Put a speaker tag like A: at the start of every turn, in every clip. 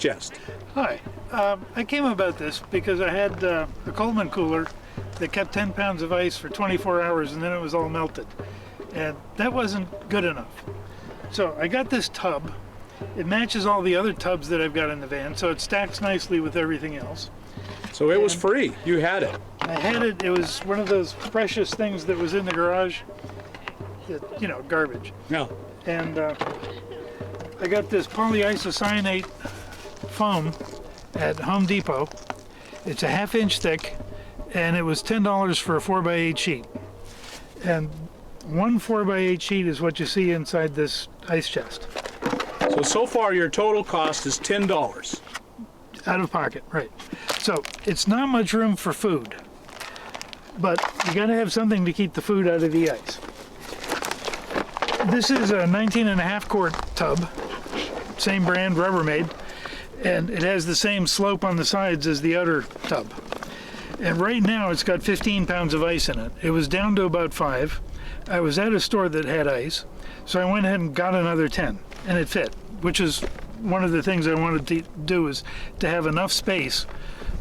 A: chest.
B: Hi, I came about this because I had a Coleman cooler that kept 10 pounds of ice for 24 hours and then it was all melted. And that wasn't good enough. So I got this tub. It matches all the other tubs that I've got in the van, so it stacks nicely with everything else.
A: So it was free. You had it.
B: I had it. It was one of those precious things that was in the garage. That, you know, garbage.
A: Yeah.
B: And I got this polyisocyanate foam at Home Depot. It's a 1/2 inch thick, and it was $10 for a 4x8 sheet. And one 4x8 sheet is what you see inside this ice chest.
A: So far your total cost is $10.
B: Out of pocket, right. So it's not much room for food, but you gotta have something to keep the food out of the ice. This is a 19.5 quart tub, same brand, Rubbermaid, and it has the same slope on the sides as the outer tub. And right now it's got 15 pounds of ice in it. It was down to about 5. I was at a store that had ice, so I went ahead and got another 10, and it fit, which is one of the things I wanted to do, is to have enough space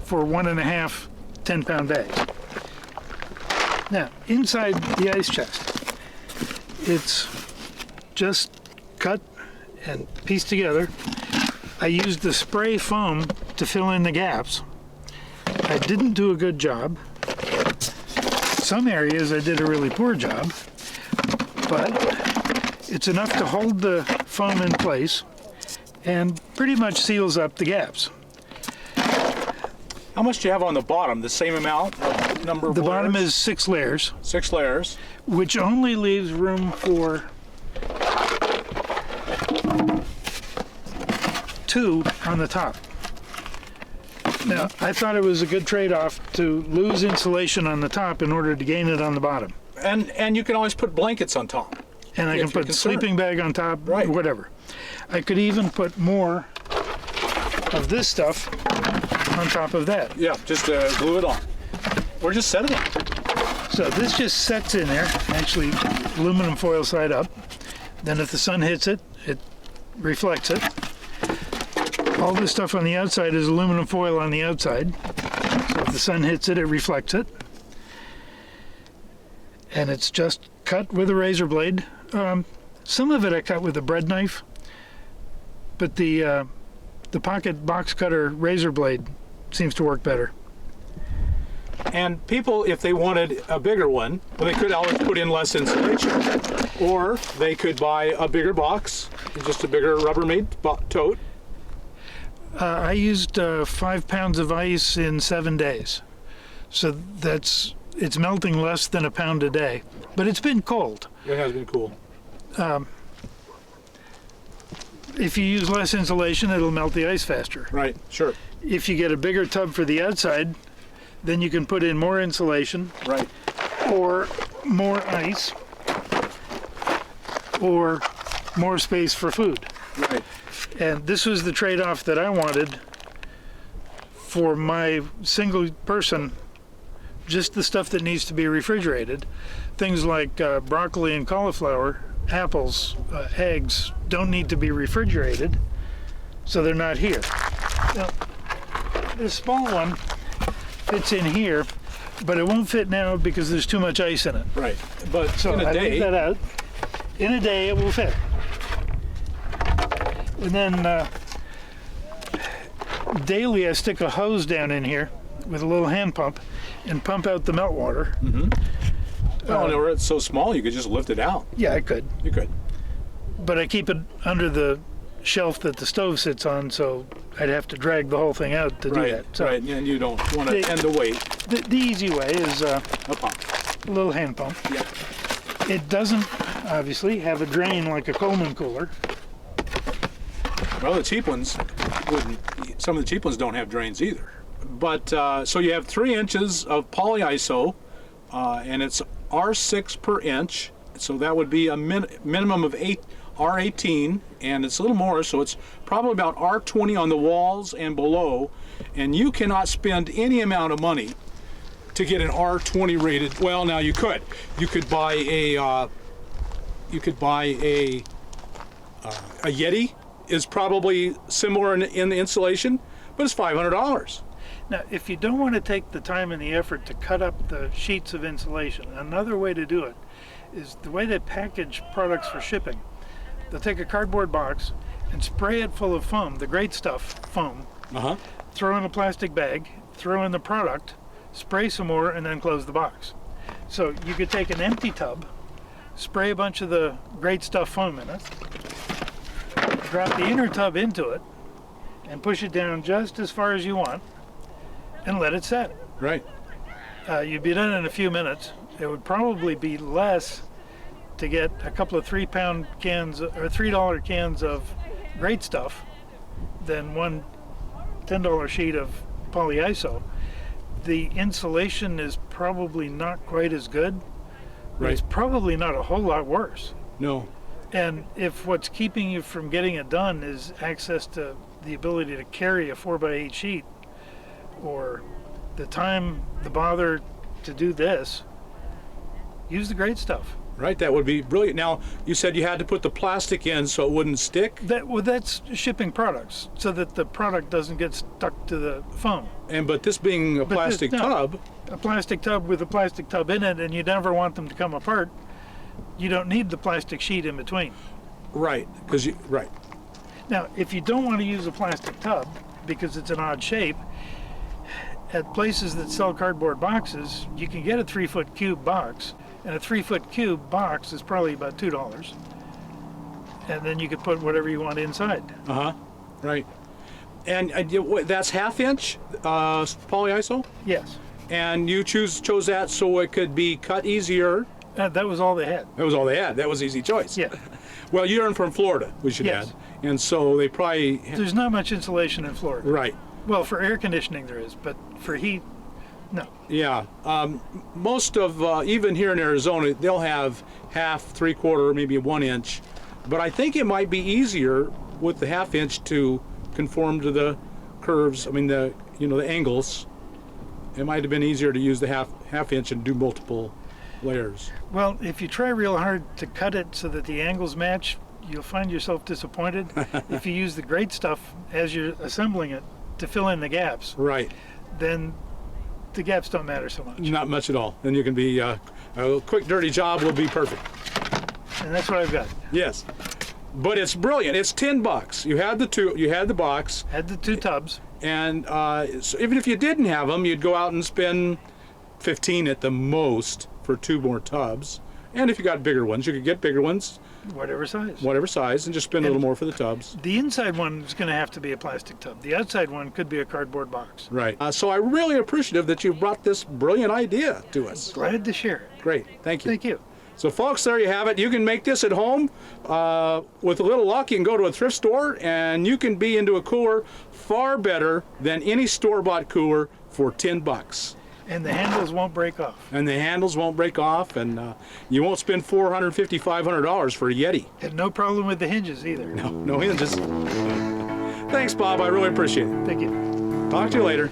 B: for 1.5 10-pound bags. Now, inside the ice chest, it's just cut and pieced together. I used the spray foam to fill in the gaps. I didn't do a good job. Some areas I did a really poor job, but it's enough to hold the foam in place and pretty much seals up the gaps.
A: How much do you have on the bottom? The same amount? Number of
B: The bottom
A: layers?
B: is 6 layers.
A: 6 layers.
B: Which only leaves room for 2 on the top. Now, I thought it was a good trade-off to lose insulation on the top in order to gain it on the bottom.
A: And you can always put blankets on top.
B: And I can put sleeping bag on top,
A: right.
B: Whatever. I could even put more of this stuff on top of that.
A: Yeah, just glue it on. Or just set it on.
B: So this just sets in there, actually aluminum foil side up. Then if the sun hits it, it reflects it. All this stuff on the outside is aluminum foil on the outside. So if the sun hits it, it reflects it. And it's just cut with a razor blade. Some of it I cut with a bread knife, but the pocket box cutter razor blade seems to work better.
A: And people, if they wanted a bigger one, well, they could always put in less insulation. Or they could buy a bigger box, just a bigger Rubbermaid tote.
B: I used 5 pounds of ice in 7 days. So it's melting less than a pound a day. But it's been cold.
A: It has been cool.
B: If you use less insulation, it'll melt the ice faster.
A: Right, sure.
B: If you get a bigger tub for the outside, then you can put in more insulation.
A: Right.
B: Or more ice. Or more space for food.
A: Right.
B: And this was the trade-off that I wanted for my single person, just the stuff that needs to be refrigerated. Things like broccoli and cauliflower, apples, eggs don't need to be refrigerated, so they're not here. Now, this small one fits in here, but it won't fit now because there's too much ice in it.
A: Right, but
B: so
A: in a day,
B: leave that out. In a day, it will fit. And then daily, I stick a hose down in here with a little hand pump and pump out the meltwater.
A: Mm-hmm. No, it's so small you could just lift it out.
B: Yeah, I could.
A: You could.
B: But I keep it under the shelf that the stove sits on, so I'd have to drag the whole thing out to do that. So
A: right, and you don't want to end the weight.
B: The easy way is
A: a pump.
B: A little hand pump.
A: Yeah.
B: It doesn't, obviously, have a drain like a Coleman cooler.
A: Well, the cheap ones wouldn't. Some of the cheap ones don't have drains either. But so you have 3 inches of polyiso, and it's R6 per inch. So that would be a minimum of R18, and it's a little more, so it's probably about R20 on the walls and below. And you cannot spend any amount of money to get an R20 rated. Well, now you could. You could buy a Yeti is probably similar in the installation, but it's $500.
B: Now, if you don't want to take the time and the effort to cut up the sheets of insulation, another way to do it is the way they package products for shipping. They'll take a cardboard box and spray it full of foam, the great stuff foam, throw in a plastic bag, throw in the product, spray some more, and then close the box. So you could take an empty tub, spray a bunch of the great stuff foam in it, drop the inner tub into it, and push it down just as far as you want, and let it set.
A: Right.
B: You'd be done in a few minutes. It would probably be less to get a couple of £3 cans or $3 cans of great stuff than one $10 sheet of polyiso. The insulation is probably not quite as good, but
A: Right.
B: it's probably not a whole lot worse.
A: No.
B: And if what's keeping you from getting it done is access to the ability to carry a 4x8 sheet, or the time, the bother to do this, use the great stuff.
A: Right, that would be brilliant. Now, you said you had to put the plastic in so it wouldn't stick,
B: That's shipping products, so that the product doesn't get stuck to the foam.
A: but this being a
B: But
A: plastic
B: no.
A: tub,
B: A plastic tub with a plastic tub in it, and you never want them to come apart. You don't need the plastic sheet in between.
A: right, right.
B: Now, if you don't want to use a plastic tub because it's an odd shape, at places that sell cardboard boxes, you can get a 3-foot cube box, and a 3-foot cube box is probably about $2. And then you could put whatever you want inside.
A: Right. And that's half-inch polyiso,
B: Yes.
A: and you chose that so it could be cut easier.
B: That was all they had.
A: That was all they had. That was easy choice.
B: Yeah.
A: Well, you're from Florida, we should
B: Yes.
A: add, and so they probably
B: There's not much insulation in Florida.
A: right.
B: Well, for air conditioning there is, but for heat, no.
A: Yeah, most of even here in Arizona, they'll have half, 3/4, maybe 1 inch, but I think it might be easier with the half-inch to conform to the curves. I mean, the angles. It might have been easier to use the half-inch and do multiple layers.
B: Well, if you try real hard to cut it so that the angles match, you'll find yourself disappointed. If you use the great stuff as you're assembling it to fill in the gaps,
A: Right.
B: then the gaps don't matter so much.
A: Not much at all. Then you can be a quick, dirty job will be perfect.
B: And that's what I've got.
A: Yes, but it's brilliant. It's $10. You had the box.
B: Had the 2 tubs.
A: And so even if you didn't have them, you'd go out and spend 15 at the most for 2 more tubs. And if you got bigger ones, you could get bigger ones,
B: Whatever size.
A: whatever size, and just spend a little more for the tubs.
B: The inside one is going to have to be a plastic tub. The outside one could be a cardboard box.
A: Right. So I'm really appreciative that you brought this brilliant idea to us.
B: Glad to share it.
A: Great. Thank you.
B: Thank you.
A: So folks, there you have it. You can make this at home. With a little luck, you can go to a thrift store and you can be into a cooler far better than any store-bought cooler for $10.
B: And the handles won't break off.
A: And the handles won't break off, and you won't spend $450, $500 for a Yeti.
B: And no problem with the hinges either.
A: No hinges. Thanks, Bob. I really appreciate it.
B: Thank you.
A: Talk to you later.